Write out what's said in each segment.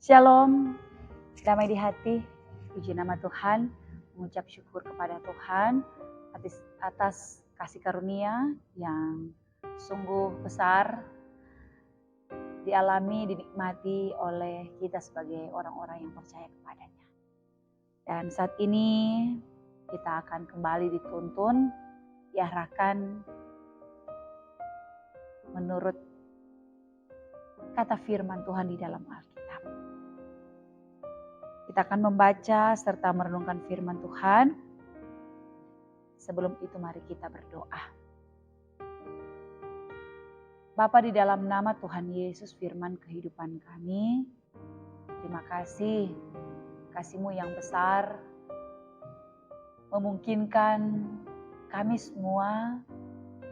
Shalom, damai di hati, puji nama Tuhan, mengucap syukur kepada Tuhan atas kasih karunia yang sungguh besar dialami, dinikmati oleh kita sebagai orang-orang yang percaya kepadanya. Dan saat ini kita akan kembali dituntun, diarahkan menurut kata firman Tuhan di dalam Alkitab. Kita akan membaca serta merenungkan firman Tuhan. Sebelum itu mari kita berdoa. Bapa, di dalam nama Tuhan Yesus, firman kehidupan kami, terima kasih kasih-Mu yang besar memungkinkan kami semua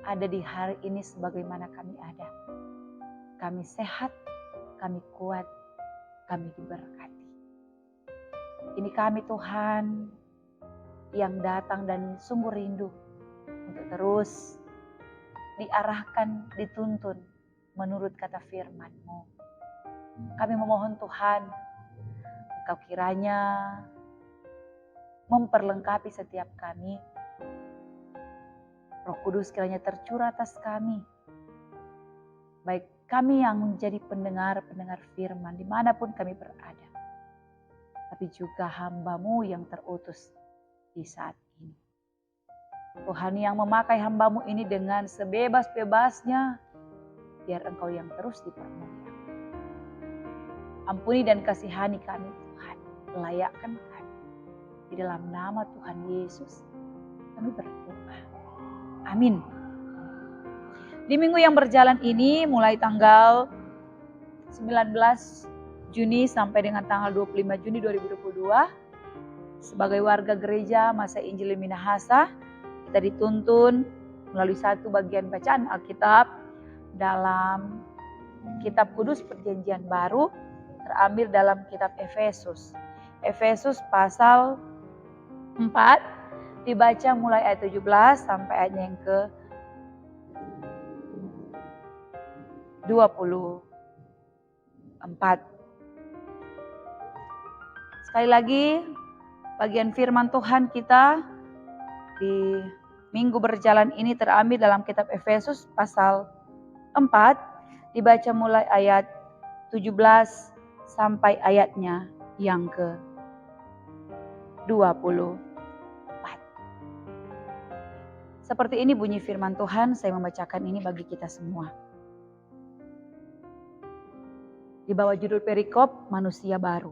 ada di hari ini sebagaimana kami ada. Kami sehat, kami kuat, kami diberkati. Ini kami Tuhan yang datang dan sungguh rindu untuk terus diarahkan, dituntun menurut kata firman-Mu. Kami memohon Tuhan, Engkau kiranya memperlengkapi setiap kami. Roh Kudus kiranya tercurah atas kami. Baik kami yang menjadi pendengar firman dimanapun kami berada. Tapi juga hamba-Mu yang terutus di saat ini. Tuhan yang memakai hamba-Mu ini dengan sebebas-bebasnya, biar Engkau yang terus dipermuliakan. Ampuni dan kasihani kami Tuhan, layakkan kami. Di dalam nama Tuhan Yesus kami berdoa. Amin. Di minggu yang berjalan ini mulai tanggal 19 Juni sampai dengan tanggal 25 Juni 2022, sebagai warga gereja Masa Injil Minahasa, kita dituntun melalui satu bagian bacaan Alkitab dalam Kitab Kudus Perjanjian Baru, terambil dalam Kitab Efesus. Efesus pasal 4, dibaca mulai ayat 17 sampai ayatnya yang ke 24. Sekali lagi, bagian firman Tuhan kita di minggu berjalan ini terambil dalam kitab Efesus pasal 4, dibaca mulai ayat 17 sampai ayatnya yang ke 24. Seperti ini bunyi firman Tuhan, saya membacakan ini bagi kita semua. Di bawah judul perikop, manusia baru.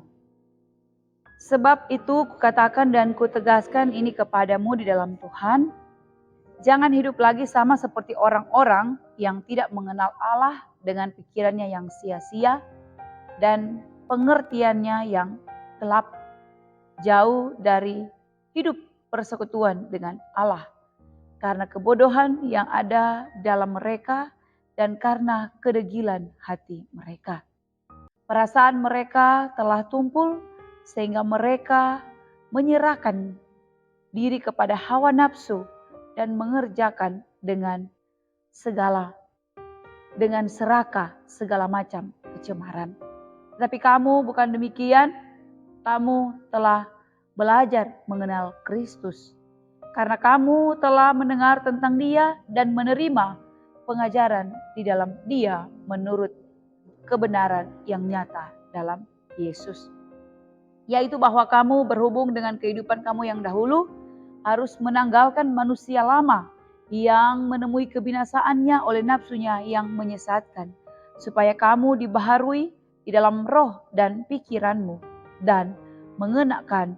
Sebab itu kukatakan dan kutegaskan ini kepadamu di dalam Tuhan. Jangan hidup lagi sama seperti orang-orang yang tidak mengenal Allah dengan pikirannya yang sia-sia dan pengertiannya yang gelap, jauh dari hidup persekutuan dengan Allah. Karena kebodohan yang ada dalam mereka dan karena kedegilan hati mereka. Perasaan mereka telah tumpul sehingga mereka menyerahkan diri kepada hawa nafsu dan mengerjakan dengan serakah segala macam kecemaran. Tetapi kamu bukan demikian, kamu telah belajar mengenal Kristus. Karena kamu telah mendengar tentang Dia dan menerima pengajaran di dalam Dia menurut kebenaran yang nyata dalam Yesus. Yaitu bahwa kamu berhubung dengan kehidupan kamu yang dahulu harus menanggalkan manusia lama yang menemui kebinasaannya oleh nafsunya yang menyesatkan, supaya kamu dibaharui di dalam roh dan pikiranmu dan mengenakan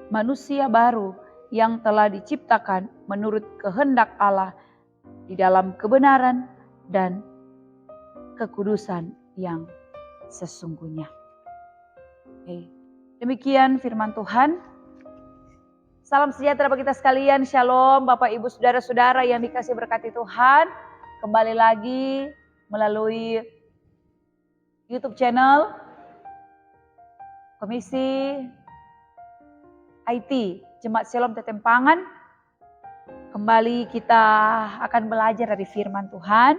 manusia baru yang telah diciptakan menurut kehendak Allah di dalam kebenaran dan kekudusan yang sesungguhnya. Demikian firman Tuhan. Salam sejahtera bagi kita sekalian. Shalom Bapak Ibu Saudara-saudara yang dikasih berkati Tuhan. Kembali lagi melalui YouTube channel Komisi IT Jemaat Shalom Tetempangan. Kembali kita akan belajar dari firman Tuhan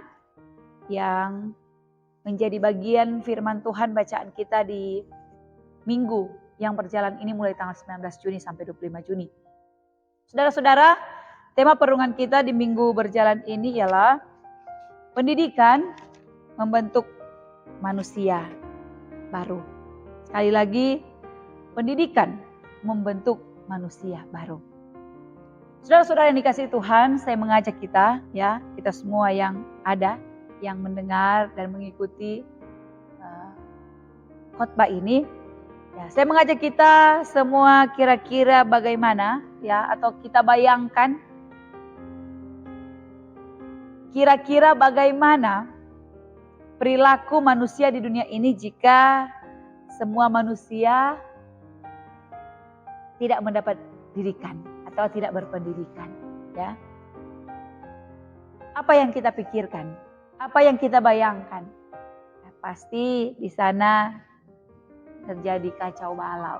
yang menjadi bagian firman Tuhan bacaan kita di minggu yang berjalan ini mulai tanggal 19 Juni sampai 25 Juni. Saudara-saudara, tema perenungan kita di minggu berjalan ini ialah pendidikan membentuk manusia baru. Sekali lagi, pendidikan membentuk manusia baru. Saudara-saudara yang dikasihi Tuhan, saya mengajak kita semua yang ada, yang mendengar dan mengikuti khotbah ini, saya mengajak kita semua kira-kira bagaimana atau kita bayangkan kira-kira bagaimana perilaku manusia di dunia ini jika semua manusia tidak mendapat didikan atau tidak berpendidikan, Apa yang kita pikirkan? Apa yang kita bayangkan? Pasti di sana terjadi kacau balau,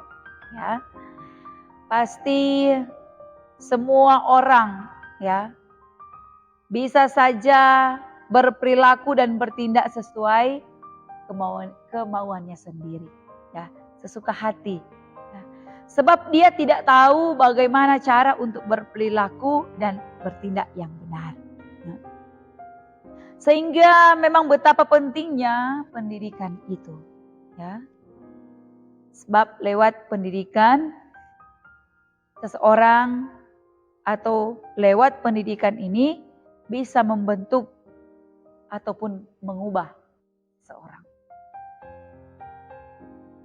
Pasti semua orang, bisa saja berperilaku dan bertindak sesuai kemauannya sendiri, sesuka hati. Sebab dia tidak tahu bagaimana cara untuk berperilaku dan bertindak yang benar. Sehingga memang betapa pentingnya pendidikan itu. Sebab lewat pendidikan seseorang atau lewat pendidikan ini bisa membentuk ataupun mengubah seorang.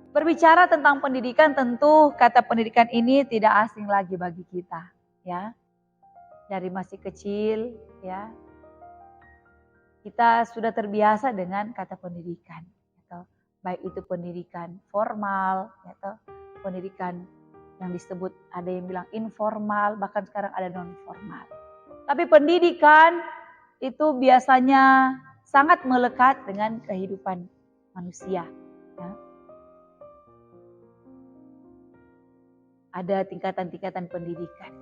Berbicara tentang pendidikan, tentu kata pendidikan ini tidak asing lagi bagi kita, Dari masih kecil, kita sudah terbiasa dengan kata pendidikan, baik itu pendidikan formal, atau pendidikan yang disebut ada yang bilang informal, bahkan sekarang ada non formal. Tapi pendidikan itu biasanya sangat melekat dengan kehidupan manusia. Ada tingkatan-tingkatan pendidikan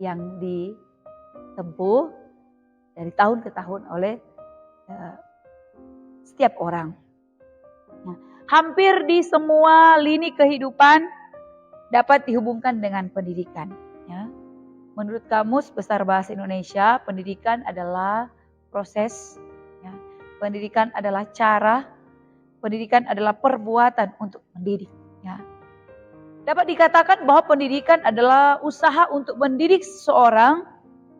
yang ditempuh dari tahun ke tahun oleh setiap orang. Hampir di semua lini kehidupan dapat dihubungkan dengan pendidikan. Menurut Kamus Besar Bahasa Indonesia, pendidikan adalah proses, pendidikan adalah cara, pendidikan adalah perbuatan untuk mendidik. Dapat dikatakan bahwa pendidikan adalah usaha untuk mendidik seseorang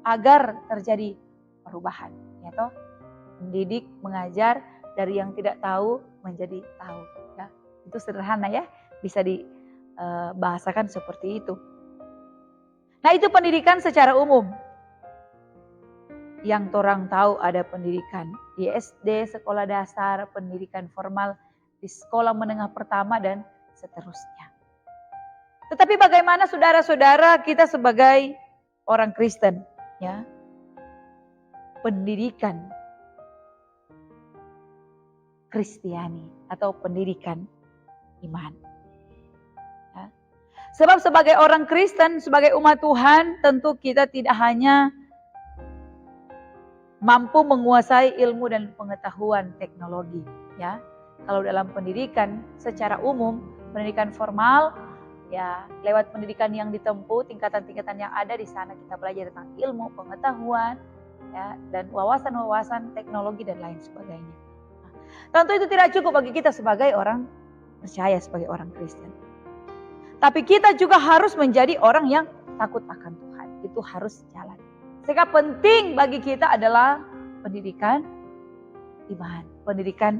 agar terjadi perubahan. Mendidik, mengajar dari yang tidak tahu menjadi tahu. Itu sederhana bisa dibahasakan seperti itu. Nah, itu pendidikan secara umum. Yang orang tahu ada pendidikan di SD, sekolah dasar, pendidikan formal, di sekolah menengah pertama dan seterusnya. Tetapi bagaimana saudara-saudara kita sebagai orang Kristen, pendidikan Kristiani atau pendidikan iman. Sebab sebagai orang Kristen, sebagai umat Tuhan, tentu kita tidak hanya mampu menguasai ilmu dan pengetahuan teknologi. Kalau dalam pendidikan secara umum, pendidikan formal, lewat pendidikan yang ditempuh, tingkatan-tingkatan yang ada di sana kita belajar tentang ilmu, pengetahuan, dan wawasan-wawasan teknologi dan lain sebagainya. Tentu itu tidak cukup bagi kita sebagai orang percaya, sebagai orang Kristen. Tapi kita juga harus menjadi orang yang takut akan Tuhan. Itu harus jalan. Sehingga penting bagi kita adalah pendidikan iman, pendidikan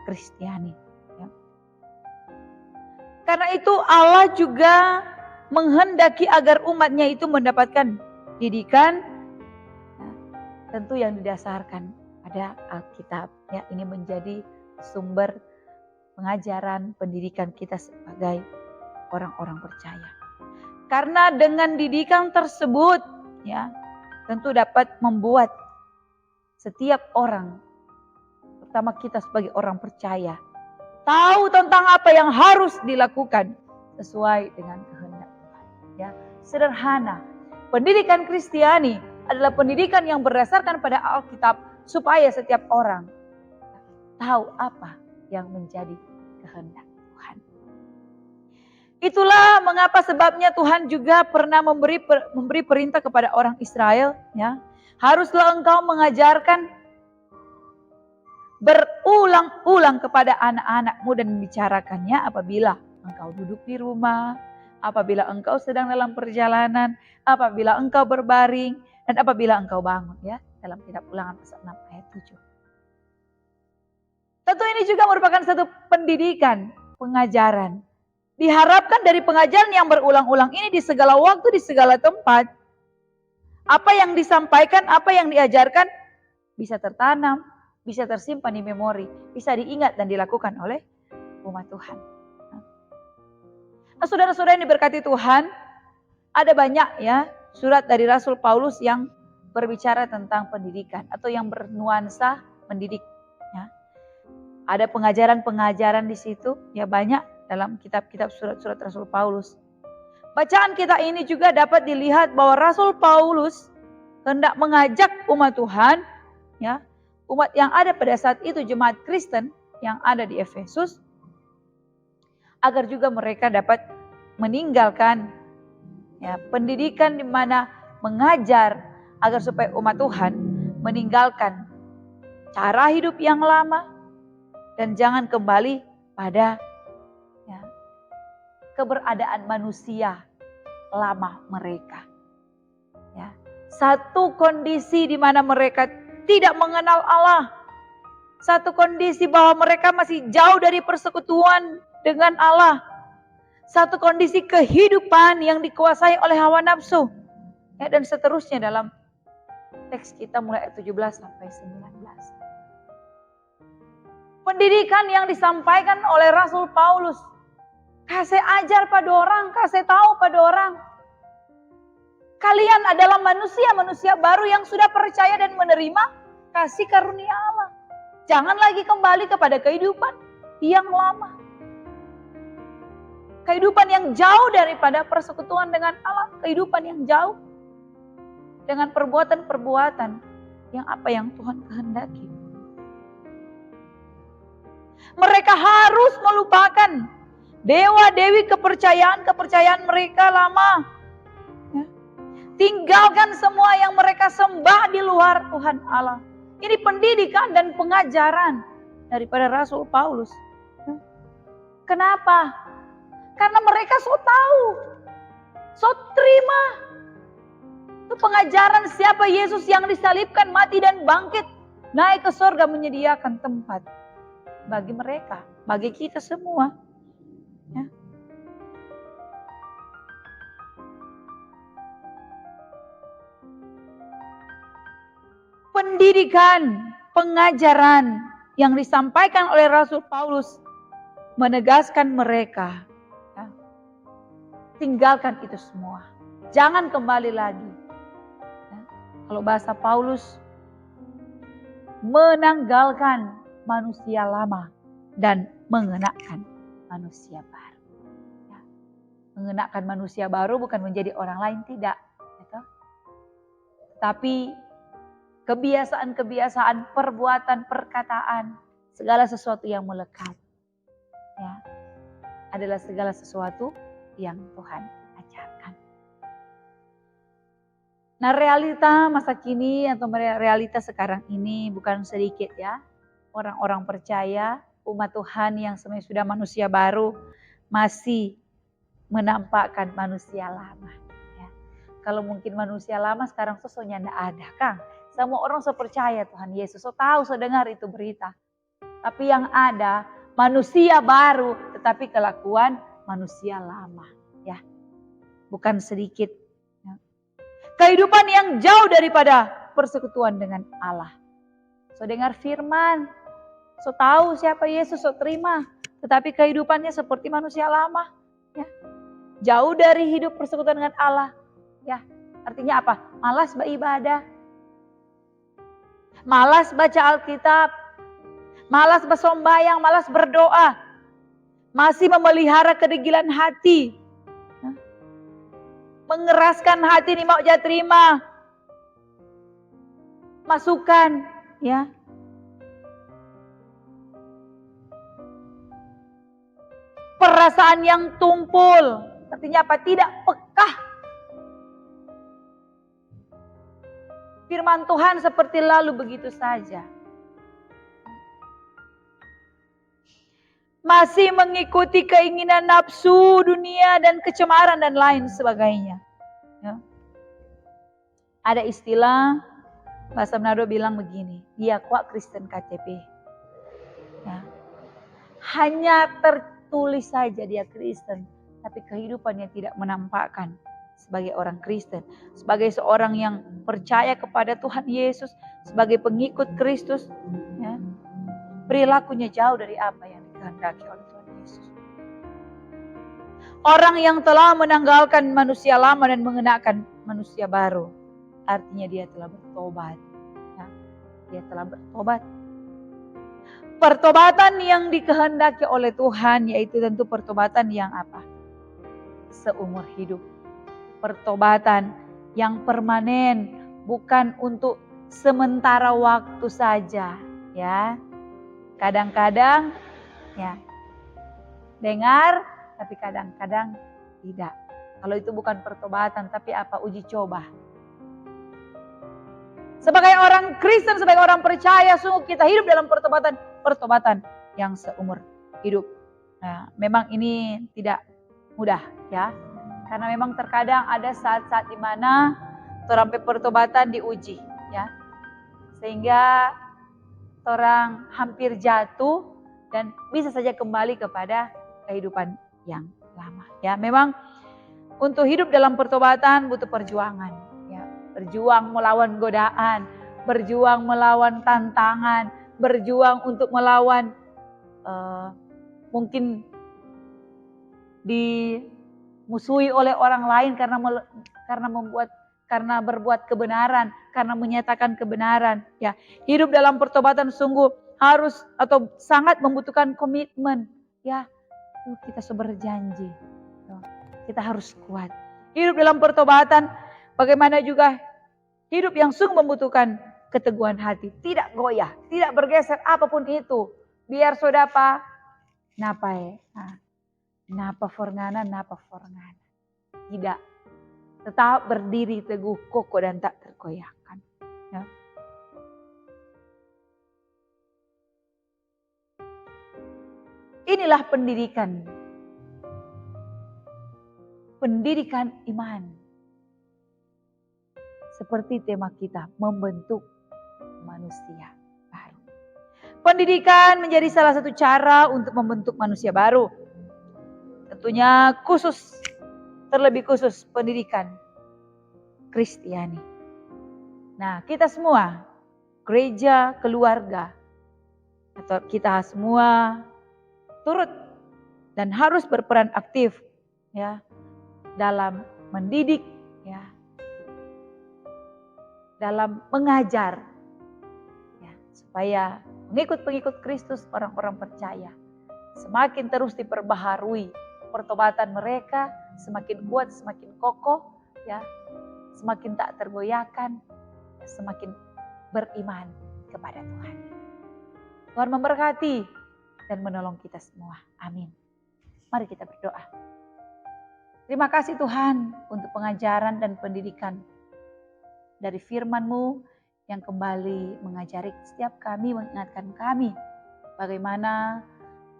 Kristiani. Karena itu Allah juga menghendaki agar umatnya itu mendapatkan didikan, tentu yang didasarkan pada Alkitab. Ini menjadi sumber pengajaran pendidikan kita sebagai orang-orang percaya. Karena dengan didikan tersebut, tentu dapat membuat setiap orang, terutama kita sebagai orang percaya, tahu tentang apa yang harus dilakukan sesuai dengan kehendak Tuhan. Sederhana, pendidikan Kristiani adalah pendidikan yang berdasarkan pada Alkitab supaya setiap orang tahu apa yang menjadi kehendak Tuhan. Itulah mengapa sebabnya Tuhan juga pernah memberi perintah kepada orang Israel, ya. Haruslah engkau mengajarkan berulang-ulang kepada anak-anakmu dan membicarakannya apabila engkau duduk di rumah, apabila engkau sedang dalam perjalanan, apabila engkau berbaring, dan apabila engkau bangun, ya. Dalam kitab Ulangan pasal 6 ayat 7. Tentu ini juga merupakan satu pendidikan, pengajaran. Diharapkan dari pengajaran yang berulang-ulang ini di segala waktu, di segala tempat, apa yang disampaikan, apa yang diajarkan bisa tertanam, bisa tersimpan di memori, bisa diingat dan dilakukan oleh umat Tuhan. Nah, saudara-saudara yang diberkati Tuhan, ada banyak ya surat dari Rasul Paulus yang berbicara tentang pendidikan atau yang bernuansa mendidik. Ya. Ada pengajaran-pengajaran di situ, ya banyak dalam kitab-kitab surat-surat Rasul Paulus. Bacaan kita ini juga dapat dilihat bahwa Rasul Paulus hendak mengajak umat Tuhan, ya, umat yang ada pada saat itu, jemaat Kristen yang ada di Efesus, agar juga mereka dapat meninggalkan ya, pendidikan di mana mengajar agar supaya umat Tuhan meninggalkan cara hidup yang lama dan jangan kembali pada ya, keberadaan manusia lama mereka. Ya. Satu kondisi di mana mereka tidak mengenal Allah. Satu kondisi bahwa mereka masih jauh dari persekutuan dengan Allah. Satu kondisi kehidupan yang dikuasai oleh hawa nafsu. Ya, dan seterusnya dalam teks kita mulai ayat 17 sampai 19. Pendidikan yang disampaikan oleh Rasul Paulus. Kasih ajar pada orang, kasih tahu pada orang. Kalian adalah manusia-manusia baru yang sudah percaya dan menerima kasih karunia Allah. Jangan lagi kembali kepada kehidupan yang lama. Kehidupan yang jauh daripada persekutuan dengan Allah. Kehidupan yang jauh dengan perbuatan-perbuatan yang apa yang Tuhan kehendaki. Mereka harus melupakan dewa-dewi kepercayaan mereka lama. Ya. Tinggalkan semua yang mereka sembah di luar Tuhan Allah. Ini pendidikan dan pengajaran daripada Rasul Paulus. Ya. Kenapa? Karena mereka so tahu, so terima. Itu pengajaran siapa Yesus yang disalibkan, mati dan bangkit, naik ke surga menyediakan tempat bagi mereka, bagi kita semua. Ya. Pendidikan, pengajaran yang disampaikan oleh Rasul Paulus menegaskan mereka, ya, tinggalkan itu semua, jangan kembali lagi. Ya. Kalau bahasa Paulus, menanggalkan manusia lama dan mengenakan manusia baru. Ya. Mengenakan manusia baru bukan menjadi orang lain, tidak. Gitu. Tapi kebiasaan-kebiasaan, perbuatan, perkataan, segala sesuatu yang melekat. Ya, adalah segala sesuatu yang Tuhan ajarkan. Nah, realita masa kini atau realita sekarang ini bukan sedikit ya. Orang-orang percaya, umat Tuhan yang sebenarnya sudah manusia baru masih menampakkan manusia lama. Ya. Kalau mungkin manusia lama sekarang sosoknya tidak ada, Kang. Semua orang so percaya Tuhan Yesus, so tahu, so dengar itu berita. Tapi yang ada manusia baru, tetapi kelakuan manusia lama. Ya, bukan sedikit. Ya. Kehidupan yang jauh daripada persekutuan dengan Allah. So dengar firman, so tahu siapa Yesus, so terima. Tetapi kehidupannya seperti manusia lama. Ya. Jauh dari hidup persekutuan dengan Allah. Ya, artinya apa? Malas beribadah. Malas baca Alkitab. Malas bersembahyang, malas berdoa. Masih memelihara kedegilan hati. Ya. Mengeraskan hati ini mau terima. Masukan, ya. perasaan yang tumpul. Artinya apa? Tidak peka. Firman Tuhan seperti lalu begitu saja. Masih mengikuti keinginan nafsu dunia dan kecemaran dan lain sebagainya. Ya. Ada istilah bahasa Manado bilang begini, dia kuat Kristen KTP. Ya. Hanya tertulis saja dia Kristen, tapi kehidupannya tidak menampakkan sebagai orang Kristen, sebagai seorang yang percaya kepada Tuhan Yesus, sebagai pengikut Kristus. Ya. Perilakunya jauh dari apa yang dikehendaki oleh Tuhan Yesus. Orang yang telah menanggalkan manusia lama dan mengenakan manusia baru, artinya dia telah bertobat. Ya, dia telah bertobat. Pertobatan yang dikehendaki oleh Tuhan yaitu tentu pertobatan yang apa? Seumur hidup. Pertobatan yang permanen, bukan untuk sementara waktu saja, ya. Kadang-kadang ya dengar, tapi kadang-kadang tidak. Kalau itu bukan pertobatan, tapi apa? Uji coba. Sebagai orang Kristen, sebagai orang percaya, sungguh kita hidup dalam pertobatan yang seumur hidup. Nah, memang ini tidak mudah, ya. Karena memang terkadang ada saat-saat di mana orang pertobatan diuji, ya. Sehingga orang hampir jatuh dan bisa saja kembali kepada kehidupan yang lama. Ya, memang untuk hidup dalam pertobatan butuh perjuangan. Ya, berjuang melawan godaan, berjuang melawan tantangan, berjuang untuk melawan mungkin dimusuhi oleh orang lain karena berbuat kebenaran, karena menyatakan kebenaran. Ya, hidup dalam pertobatan sungguh harus atau sangat membutuhkan komitmen. Ya, kita berjanji, kita harus kuat. Hidup dalam pertobatan, bagaimana juga hidup yang sungguh membutuhkan keteguhan hati, tidak goyah, tidak bergeser apapun itu. Biar sodapa, napa napa forngana. Tidak. Tetap berdiri teguh, kokoh dan tak tergoyahkan. Ya. Inilah pendidikan. Pendidikan iman. Seperti tema kita, membentuk manusia baru. Pendidikan menjadi salah satu cara untuk membentuk manusia baru. Tentunya terlebih khusus pendidikan Kristiani. Nah, kita semua, gereja, keluarga, atau kita semua turut dan harus berperan aktif, ya, dalam mendidik, ya, dalam mengajar, ya, supaya pengikut-pengikut Kristus, orang-orang percaya, semakin terus diperbaharui pertobatan mereka, semakin kuat, semakin kokoh, ya, semakin tak tergoyahkan, semakin beriman kepada Tuhan. Tuhan memberkati dan menolong kita semua. Amin. Mari kita berdoa. Terima kasih Tuhan untuk pengajaran dan pendidikan dari firman-Mu yang kembali mengajari setiap kami, mengingatkan kami bagaimana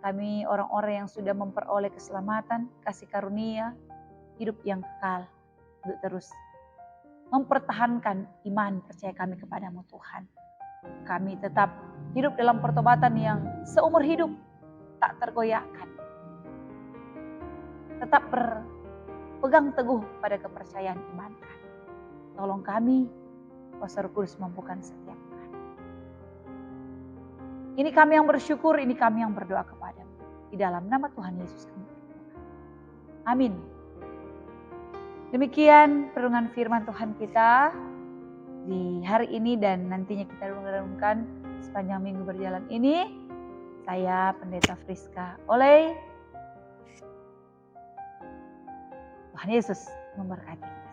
kami orang-orang yang sudah memperoleh keselamatan, kasih karunia, hidup yang kekal untuk terus mempertahankan iman percaya kami kepadamu Tuhan. Kami tetap hidup dalam pertobatan yang seumur hidup, tak tergoyahkan. Tetap berpegang teguh pada kepercayaan iman kami. Tolong kami, Roh Kudus mampukan setiap kami. Ini kami yang bersyukur, ini kami yang berdoa kepadamu. Di dalam nama Tuhan Yesus kami berdoa. Amin. Demikian perenungan firman Tuhan kita di hari ini dan nantinya kita merenungkan sepanjang minggu berjalan ini. Saya Pendeta Friska Oleh. Tuhan Yesus memberkati kita.